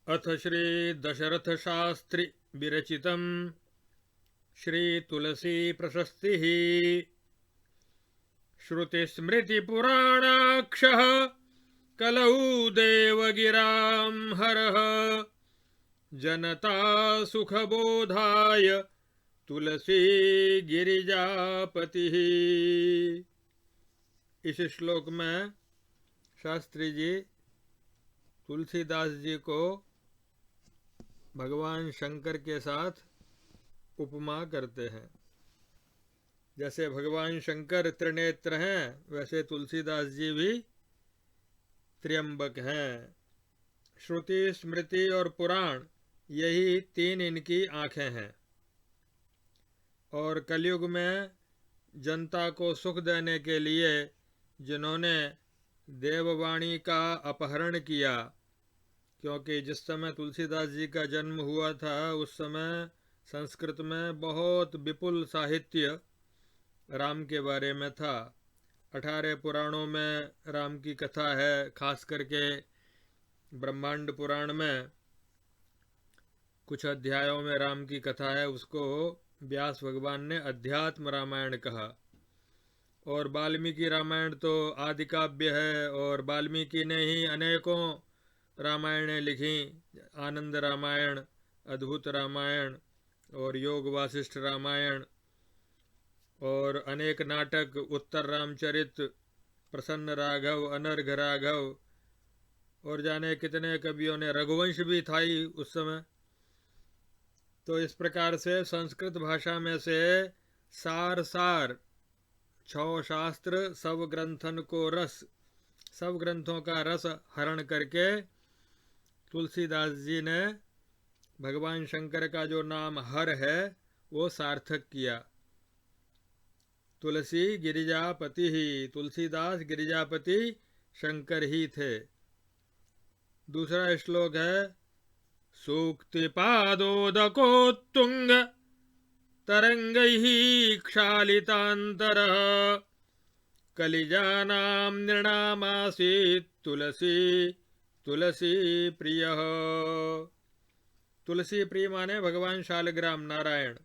अथ श्री दशरथ शास्त्री विरचितम् श्री तुलसी प्रशस्तिः। श्रुतिस्मृतिपुराणाक्षः कलौ देवगिरां हरः जनता सुखबोधाय तुलसी गिरिजापतिः। इस श्लोक में शास्त्री जी तुलसीदास जी को भगवान शंकर के साथ उपमा करते हैं। जैसे भगवान शंकर त्रिनेत्र हैं, वैसे तुलसीदास जी भी त्र्यंबक हैं। श्रुति, स्मृति और पुराण, यही तीन इनकी आंखें हैं। और कलयुग में जनता को सुख देने के लिए जिन्होंने देववाणी का अपहरण किया, क्योंकि जिस समय तुलसीदास जी का जन्म हुआ था उस समय संस्कृत में बहुत विपुल साहित्य राम के बारे में था। 18 पुराणों में राम की कथा है। खास करके ब्रह्मांड पुराण में कुछ अध्यायों में राम की कथा है। उसको व्यास भगवान ने अध्यात्म रामायण कहा। और वाल्मीकि रामायण तो आदि काव्य है, और वाल्मीकि ने ही अनेकों रामायणें लिखी। आनंद रामायण, अद्भुत रामायण और योग वासिष्ठ रामायण, और अनेक नाटक, उत्तर रामचरित, प्रसन्न राघव, अनर्घ राघव, और जाने कितने कवियों ने, रघुवंश भी था ही उस समय। तो इस प्रकार से संस्कृत भाषा में से सार 6 शास्त्र सब ग्रंथन को रस, सब ग्रंथों का रस हरण करके तुलसीदास जी ने भगवान शंकर का जो नाम हर है वो सार्थक किया। तुलसी गिरिजापति ही, तुलसीदास गिरिजापति शंकर ही थे। दूसरा श्लोक है सूक्तिपादोदकोत्तुंग तरंगैः क्षालितांतरः कलिजानां नृणामासीत् तुलसी तुलसी प्रियः। तुलसी प्रिय माने भगवान शालग्राम नारायण।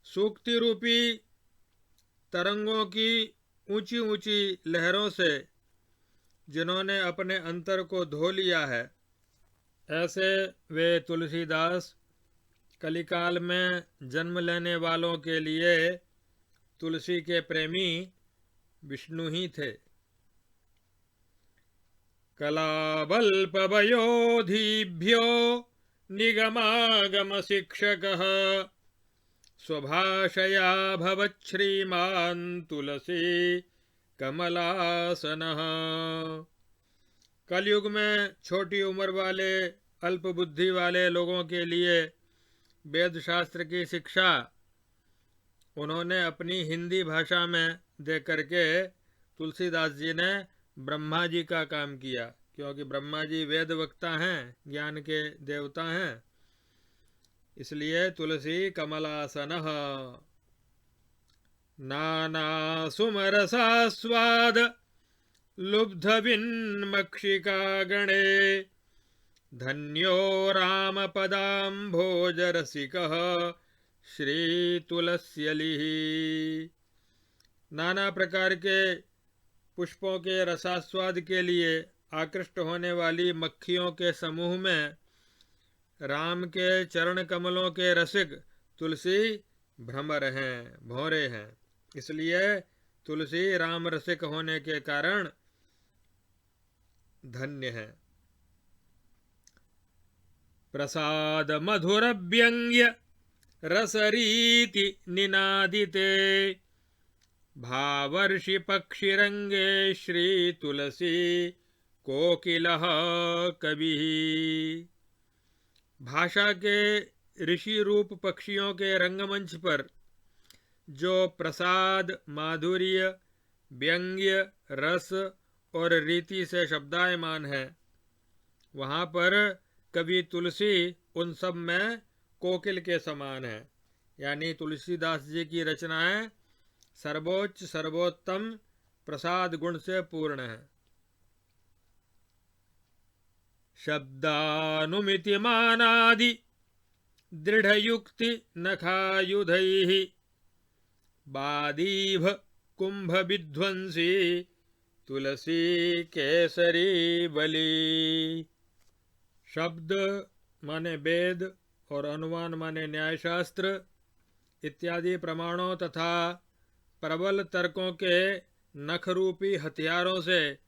सूक्ति रूपी तरंगों की ऊंची ऊंची लहरों से जिन्होंने अपने अंतर को धो लिया है, ऐसे वे तुलसीदास कलिकाल में जन्म लेने वालों के लिए तुलसी के प्रेमी विष्णु ही थे। कलावल्पवयोधीभ्यो निगमागम शिक्षकः स्वभाषया भवच्छ्रीमान् तुलसी कमलासनः। कलयुग में छोटी उम्र वाले, अल्प बुद्धि वाले लोगों के लिए वेद शास्त्र की शिक्षा उन्होंने अपनी हिंदी भाषा में दे करके तुलसीदास जी ने ब्रह्मा जी का काम किया, क्योंकि ब्रह्मा जी वेद वक्ता हैं, ज्ञान के देवता हैं। इसलिए तुलसी कमलासनः। नाना सुमरसास्वाद लुब्धविन्मक्षिका गणे धन्यो रामपदाम्भोजरसिकः श्रीतुलस्यलिः। नाना प्रकार के पुष्पों के रसास्वाद के लिए आकृष्ट होने वाली मक्खियों के समूह में राम के चरण कमलों के रसिक तुलसी भ्रमर हैं, भौरे हैं। इसलिए तुलसी राम रसिक होने के कारण धन्य है। प्रसाद मधुर व्यंग्य रसरीति निनादिते भावर्षि पक्षिरंगे श्री तुलसी कोकिलः कविः। भाषा के ऋषि रूप पक्षियों के रंगमंच पर जो प्रसाद, माधुर्य, व्यंग्य, रस और रीति से शब्दायमान है, वहाँ पर कवि तुलसी उन सब में कोकिल के समान है। यानी तुलसीदास जी की रचनाएं सर्वोच्च सर्वोत्तम प्रसाद गुण से पूर्ण है। शब्दानुमितिमानादि दृढ़युक्ति नखायुधैः बादीभ कुंभ विध्वंसी तुलसी केसरी बली। शब्द माने वेद और अनुमान माने न्यायशास्त्र इत्यादि प्रमाणों तथा प्रबल तर्कों के नख रूपी हथियारों से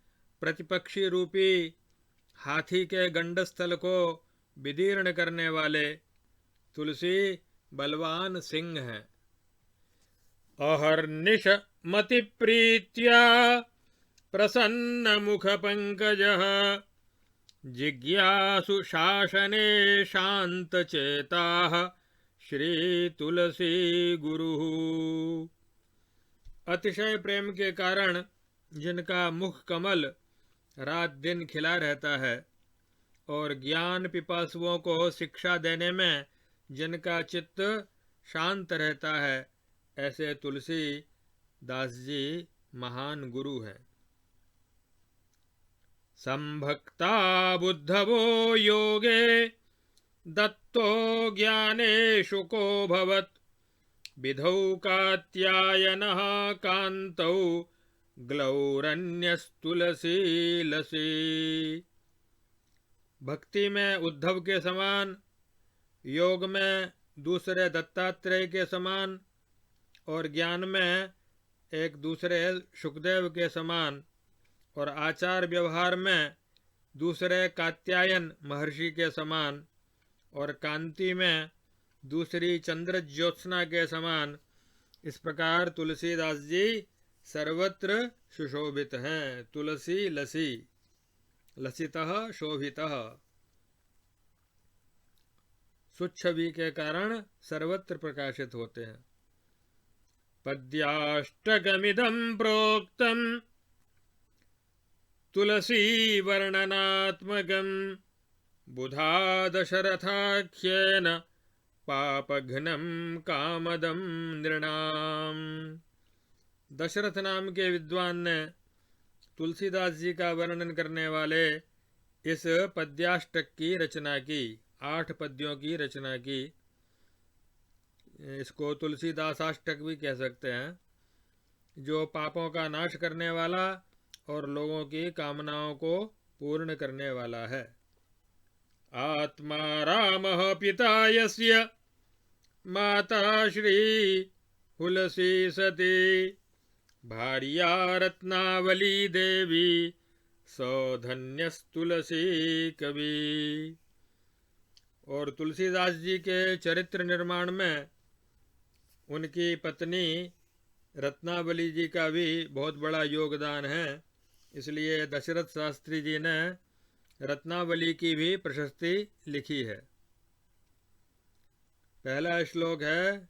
प्रतिपक्षी रूपी हाथी के गंडस्थल को विदीर्ण करने वाले तुलसी बलवान सिंह हैं। अहर्निश मति प्रीत्या प्रसन्न मुख पंकजः जिज्ञासु शासने शांत चेताः श्री तुलसी गुरुः। अतिशय प्रेम के कारण जिनका मुख कमल रात दिन खिला रहता है और ज्ञान पिपासुओं को शिक्षा देने में जिनका चित्त शांत रहता है, ऐसे तुलसी दास जी महान गुरु हैं। संभक्ता बुद्धवो योगे दत्तो ज्ञानेषु को भवत् विधौ कात्यायनः कान्तौ ग्लौरन्यस्तुलसी लसी। भक्ति में उद्धव के समान, योग में दूसरे दत्तात्रेय के समान और ज्ञान में एक दूसरे शुकदेव के समान और आचार व्यवहार में दूसरे कात्यायन महर्षि के समान और कांति में दूसरी चंद्र ज्योत्सना के समान, इस प्रकार तुलसीदास जी सर्वत्र सुशोभित हैं। तुलसी लसी, लसितः शोभितः, सुच्छवि के कारण सर्वत्र प्रकाशित होते हैं। पद्याष्टकमिदं प्रोक्तम् तुलसी वर्णनात्मकं बुधा दशरथाख्येन पापघ्नं कामदं नृणाम। दशरथ नाम के विद्वान ने तुलसीदास जी का वर्णन करने वाले इस पद्याष्टक की रचना की, 8 पद्यों की रचना की। इसको तुलसीदासाष्टक भी कह सकते हैं, जो पापों का नाश करने वाला और लोगों की कामनाओं को पूर्ण करने वाला है। आत्मा रामः पिता यस्य माता श्री तुलसी सती भार्या रत्नावली देवी सौधन्यस्तुलसी कवि। और तुलसीदास जी के चरित्र निर्माण में उनकी पत्नी रत्नावली जी का भी बहुत बड़ा योगदान है। इसलिए दशरथ शास्त्री जी ने रत्नावली की भी प्रशस्ति लिखी है। पहला श्लोक है,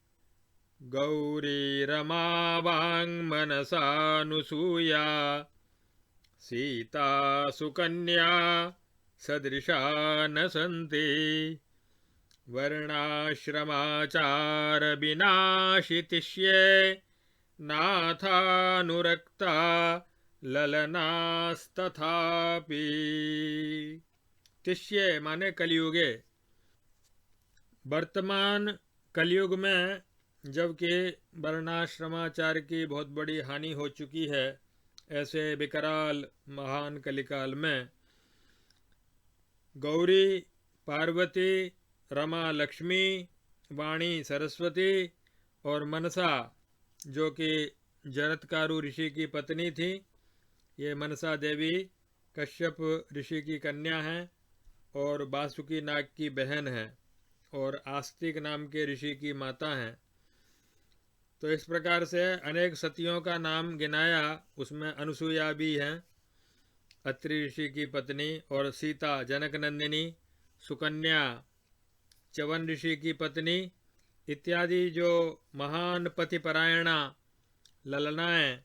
गौरी रमा वांग मनसानुसूया सीता सुकन्या सदृशा न सन्ति वर्णाश्रमाचार विनाशितिष्ये नाथानुरक्ता ललनास्तथापि। तिष्ये माने कलयुगे, वर्तमान कलयुग में जबकि वर्णाश्रमाचार की बहुत बड़ी हानि हो चुकी है, ऐसे विकराल महान कलिकाल में गौरी पार्वती, रमा लक्ष्मी, वाणी सरस्वती और मनसा जो कि जरत्कारु ऋषि की पत्नी थी, ये मनसा देवी कश्यप ऋषि की कन्या है और वासुकी नाग की बहन है और आस्तिक नाम के ऋषि की माता हैं। तो इस प्रकार से अनेक सतियों का नाम गिनाया, उसमें अनुसूया भी हैं, अत्रि ऋषि की पत्नी, और सीता जनक नंदिनी, सुकन्या च्यवन ऋषि की पत्नी इत्यादि जो महान पतिपरायणा ललनाएं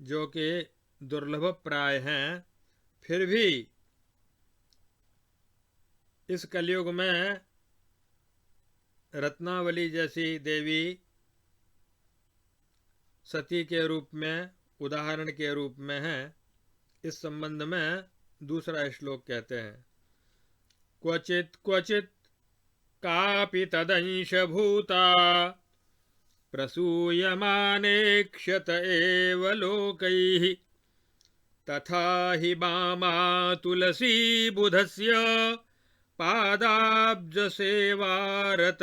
जो कि दुर्लभ प्राय हैं, फिर भी इस कलयुग में रत्नावली जैसी देवी सती के रूप में, उदाहरण के रूप में है। इस संबंध में दूसरा श्लोक कहते हैं, क्वचित् क्वचित् कापि तदंशभूता प्रसूयमाने क्षत एव लोकैः तथा हि मामा तुलसी बुधस्य पादाब्जसेवारत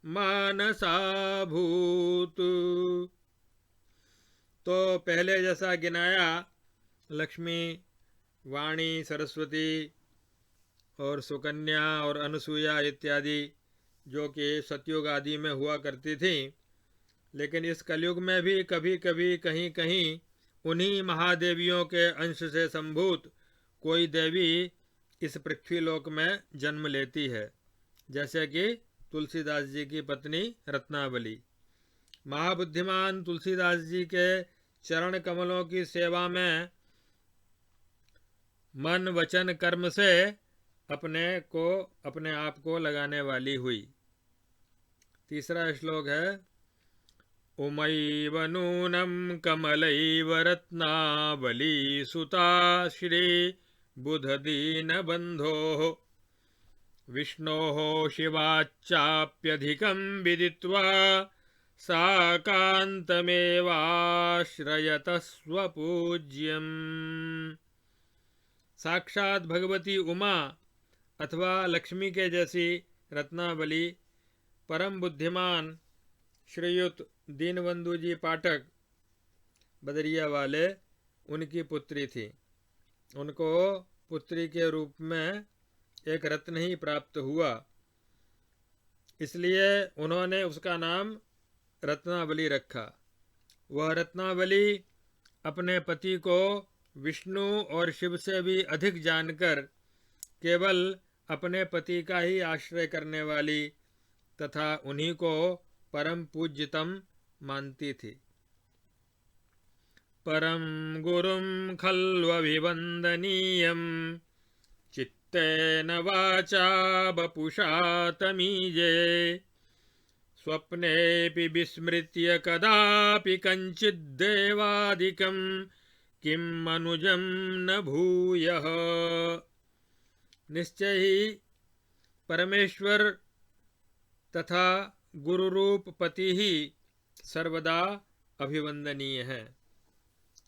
मानसाभूत। तो पहले जैसा गिनाया लक्ष्मी, वाणी, सरस्वती और सुकन्या और अनुसूया इत्यादि जो कि सतयुग आदि में हुआ करती थी, लेकिन इस कलयुग में भी कभी कभी कहीं कहीं उन्हीं महादेवियों के अंश से संभूत कोई देवी इस पृथ्वीलोक में जन्म लेती है, जैसे कि तुलसीदास जी की पत्नी रत्नावली। महाबुद्धिमान तुलसीदास जी के चरण कमलों की सेवा में मन वचन कर्म से अपने आप को लगाने वाली हुई। तीसरा श्लोक है उमैव नूनं कमलैव रत्नावली सुता श्री बुधदीनबन्धोः विष्णोः शिवाच्चाप्यधिकं विदित्वा सा कान्तमेवाश्रयत स्वपूज्यम्। साक्षात भगवती उमा अथवा लक्ष्मी के जैसी रत्नावली परम बुद्धिमान श्रीयुत दीनबंधु जी पाठक बदरिया वाले उनकी पुत्री थी। उनको पुत्री के रूप में एक रत्न ही प्राप्त हुआ, इसलिए उन्होंने उसका नाम रत्नावली रखा। वह रत्नावली अपने पति को विष्णु और शिव से भी अधिक जानकर केवल अपने पति का ही आश्रय करने वाली तथा उन्हीं को परम पूज्यतम मानती थी। परम गुरुं खल्वभिवन्दनीयं चित्तेन वाचा वपुषा तमीजे स्वप्नेऽपि विस्मृत्य कदापि कञ्चिद्देवादिकं किं मनुजं न भूयः। निश्चय ही परमेश्वर तथा गुरुरूप पति ही सर्वदा अभिवंदनीय है।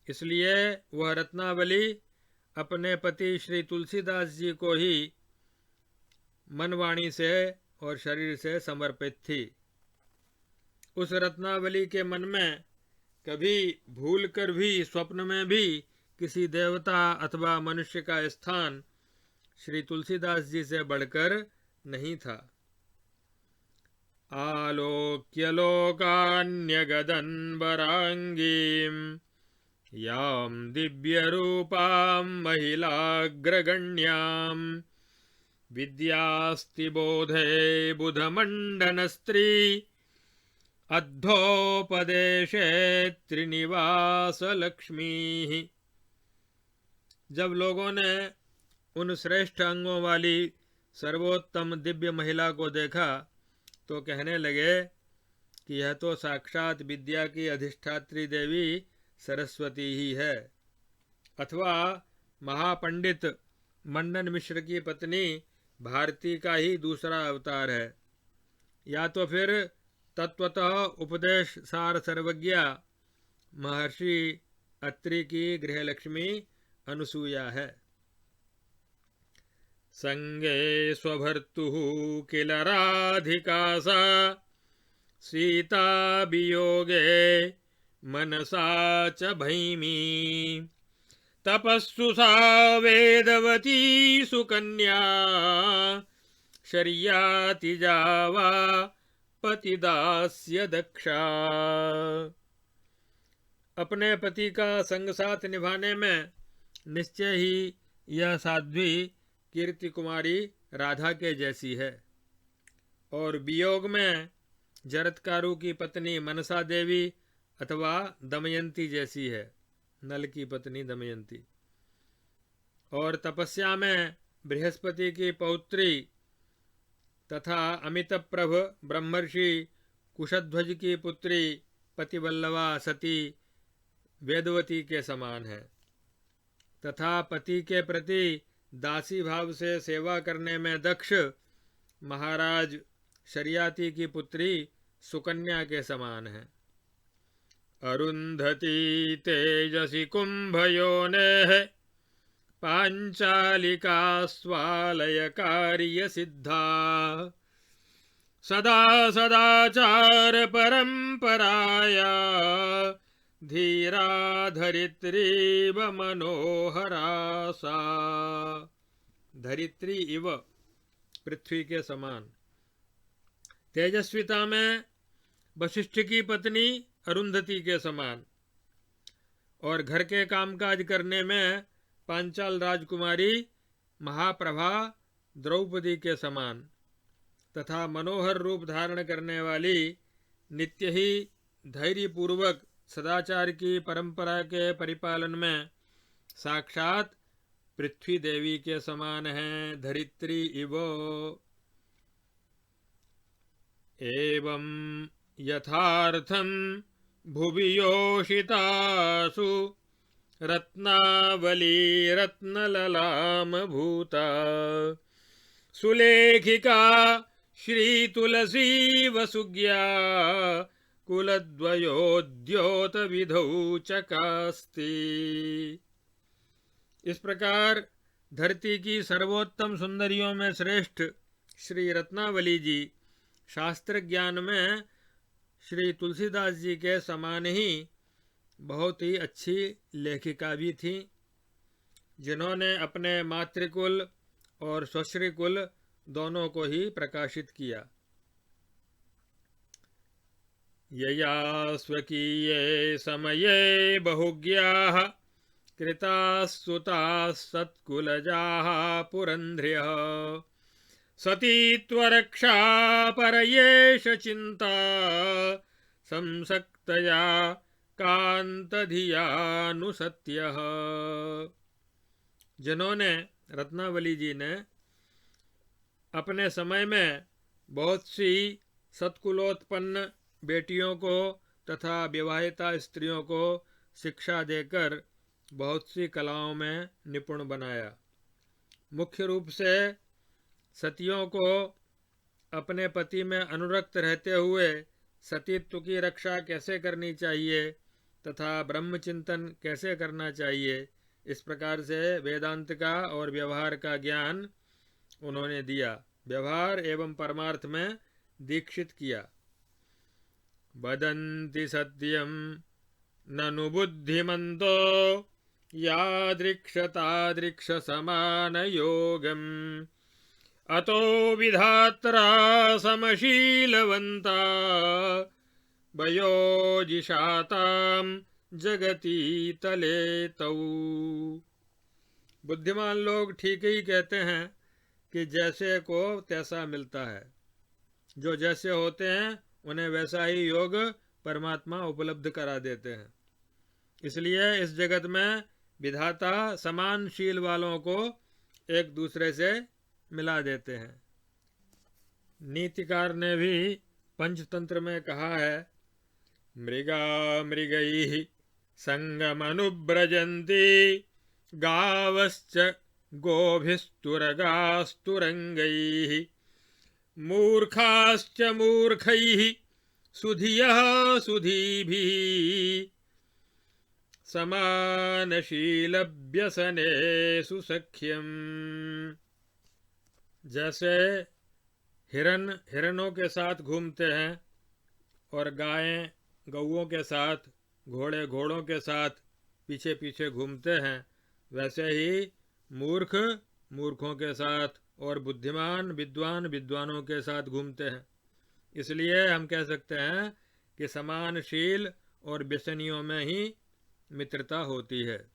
इसलिए वह रत्नावली अपने पति श्री तुलसीदास जी को ही मनवाणी से और शरीर से समर्पित थी। उस रत्नावली के मन में कभी भूलकर भी स्वप्न में भी किसी देवता अथवा मनुष्य का स्थान श्री तुलसीदास जी से बढ़कर नहीं था। आलोक्य लोकान्यगदन्बरांगीं यां दिव्यरूपां महिलाग्रगण्यां विद्यास्ति बोधे बुधमण्डनस्त्री अद्धोपदेशे त्रिनिवास लक्ष्मी। जब लोगों ने उन श्रेष्ठ अंगों वाली सर्वोत्तम दिव्य महिला को देखा तो कहने लगे कि यह तो साक्षात विद्या की अधिष्ठात्री देवी सरस्वती ही है, अथवा महापंडित मंडन मिश्र की पत्नी भारती का ही दूसरा अवतार है, या तो फिर तत्वतः उपदेश सार सर्वज्ञा महर्षि अत्रि की गृहलक्ष्मी अनुसूया है। संगे स्वभर्तुः किल राधिका सा सीता वियोगे मनसा च भैमी तपस्सु सा वेदवती सुकन्या शर्याति जावा पतिदास्य दक्षा। अपने पति का संग साथ निभाने में निश्चय ही यह साध्वी कीर्ति कुमारी राधा के जैसी है, और वियोग में जरत्कारु की पत्नी मनसा देवी अथवा दमयंती जैसी है, नल की पत्नी दमयंती, और तपस्या में बृहस्पति की पौत्री तथा अमितप्रभ ब्रह्मर्षि कुशध्वज की पुत्री पतिवल्लभा सती वेदवती के समान है, तथा पति के प्रति दासी भाव से सेवा करने में दक्ष महाराज शरियाती की पुत्री सुकन्या के समान है। अरुंधति तेजसी कुंभयोनेः पांचालिका स्वालय कार्य सिद्धा सदा सदाचार परंपराया धीरा धरित्रीव मनोहरा सा। धरित्री इव पृथ्वी के समान, तेजस्विता में वशिष्ठ की पत्नी अरुंधति के समान, और घर के कामकाज करने में पांचाल राजकुमारी महाप्रभा द्रौपदी के समान, तथा मनोहर रूप धारण करने वाली नित्य ही धैर्यपूर्वक सदाचार की परंपरा के परिपालन में साक्षात पृथ्वी देवी के समान है। धरित्री इव। एवं यथार्थं भुवि योषितासु रत्नावली रत्नललाम भूता सुलेखिका श्री तुलसी वसुज्ञा कुलद्वयोद्योत विधौ चकास्ति। इस प्रकार धरती की सर्वोत्तम सुंदरियों में श्रेष्ठ श्री रत्नावली जी शास्त्र ज्ञान में श्री तुलसीदास जी के समान ही बहुत ही अच्छी लेखिका भी थी, जिन्होंने अपने मातृकुल और स्वश्रीकुल दोनों को ही प्रकाशित किया। यया स्वकीये समये बहुज्ञाः कृताः सुताः सत्कुलजाः पुरंध्र्यः सतीत्वरक्षा परयेष चिंता संसक्तया कांतधियानुसत्यः। जिन्होंने रत्नावली जी ने अपने समय में बहुत सी सत्कुलोत्पन्न बेटियों को तथा विवाहिता स्त्रियों को शिक्षा देकर बहुत सी कलाओं में निपुण बनाया। मुख्य रूप से सतियों को अपने पति में अनुरक्त रहते हुए सतीत्व की रक्षा कैसे करनी चाहिए तथा ब्रह्मचिंतन कैसे करना चाहिए, इस प्रकार से वेदांत का और व्यवहार का ज्ञान उन्होंने दिया, व्यवहार एवं परमार्थ में दीक्षित किया। वदन्ति सत्यं ननु बुद्धिमन्तो यादृक्षतादृक्ष समान योगम् अतो विधात्रा समशीलवन्ता वयोजिषातां जगति तले तौ। बुद्धिमान लोग ठीक ही कहते हैं कि जैसे को तैसा मिलता है, जो जैसे होते हैं उन्हें वैसा ही योग परमात्मा उपलब्ध करा देते हैं। इसलिए इस जगत में विधाता समान शील वालों को एक दूसरे से मिला देते हैं। नीतिकार ने भी पंचतंत्र में कहा है, मृगा मृगैः संगमनुव्रजन्ति गावश्च गोभिस्तुरगास्तुरंगैः मूर्खाश्च मूर्खैः सुधियः सुधीभिः समानशीलव्यसनेषु सख्यम्। जैसे हिरन हिरनों के साथ घूमते हैं और गायें गौओं के साथ, घोड़े घोड़ों के साथ पीछे पीछे घूमते हैं, वैसे ही मूर्ख मूर्खों के साथ और बुद्धिमान विद्वान विद्वानों के साथ घूमते हैं। इसलिए हम कह सकते हैं कि समानशील और व्यसनियों में ही मित्रता होती है,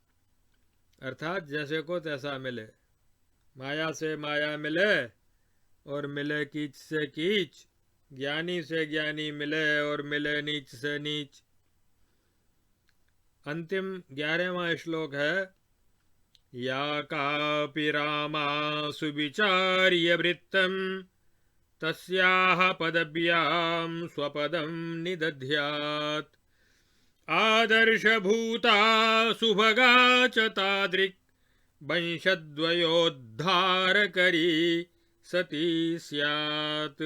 अर्थात जैसे को तैसा मिले। माया से माया मिले और मिले कीच से कीच, ज्ञानी से ज्ञानी मिले और मिले नीच से नीच। अंतिम 11वां श्लोक है, या कापि रामा सुविचार्य वृत्तम् तस्याः पदव्यां स्वपदं निदध्यात् आदर्शभूता सुभगा च तादृक् वंशद्वयोद्धार करी सती स्यात्।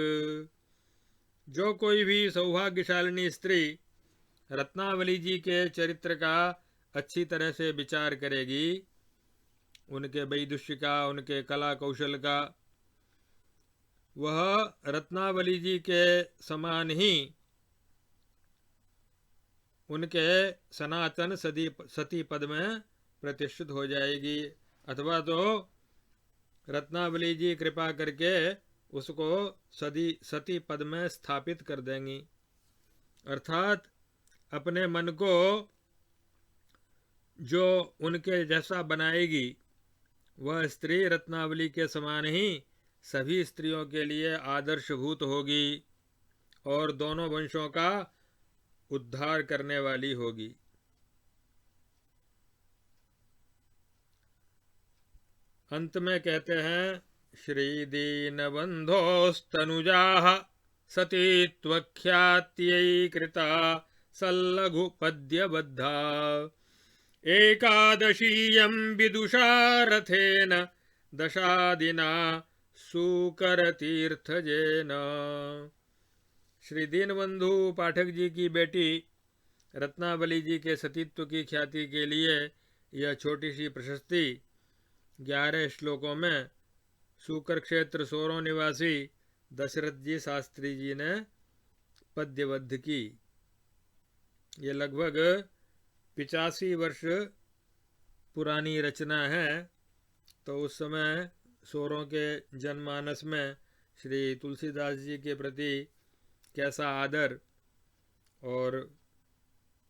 जो कोई भी सौभाग्यशालिनी स्त्री रत्नावली जी के चरित्र का अच्छी तरह से विचार करेगी, उनके वैदुष्य का, उनके कला कौशल का, वह रत्नावली जी के समान ही उनके सनातन सती पद में प्रतिष्ठित हो जाएगी, अथवा तो रत्नावली जी कृपा करके उसको सती पद में स्थापित कर देंगी। अर्थात अपने मन को जो उनके जैसा बनाएगी, वह स्त्री रत्नावली के समान ही सभी स्त्रियों के लिए आदर्शभूत होगी और दोनों वंशों का उद्धार करने वाली होगी। अंत में कहते हैं, श्री दीनबंधोस्तनुजाः सतीत्वख्यात्यै कृता सल्लघु पद्यबद्धा एकादशीयं विदुषा रथेन दशादिना सूकरतीर्थजेन। श्री दीनबंधु पाठक जी की बेटी रत्नावली जी के सतीत्व की ख्याति के लिए यह छोटी सी प्रशस्ति 11 श्लोकों में सूकर क्षेत्र सोरों निवासी दशरथ जी शास्त्री जी ने पद्यबद्ध की। ये लगभग 85 वर्ष पुरानी रचना है। तो उस समय सोरों के जनमानस में श्री तुलसीदास जी के प्रति कैसा आदर और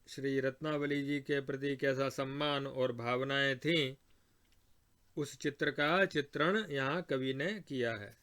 श्री रत्नावली जी के प्रति कैसा सम्मान और भावनाएं थीं, उस चित्र का चित्रण यहाँ कवि ने किया है।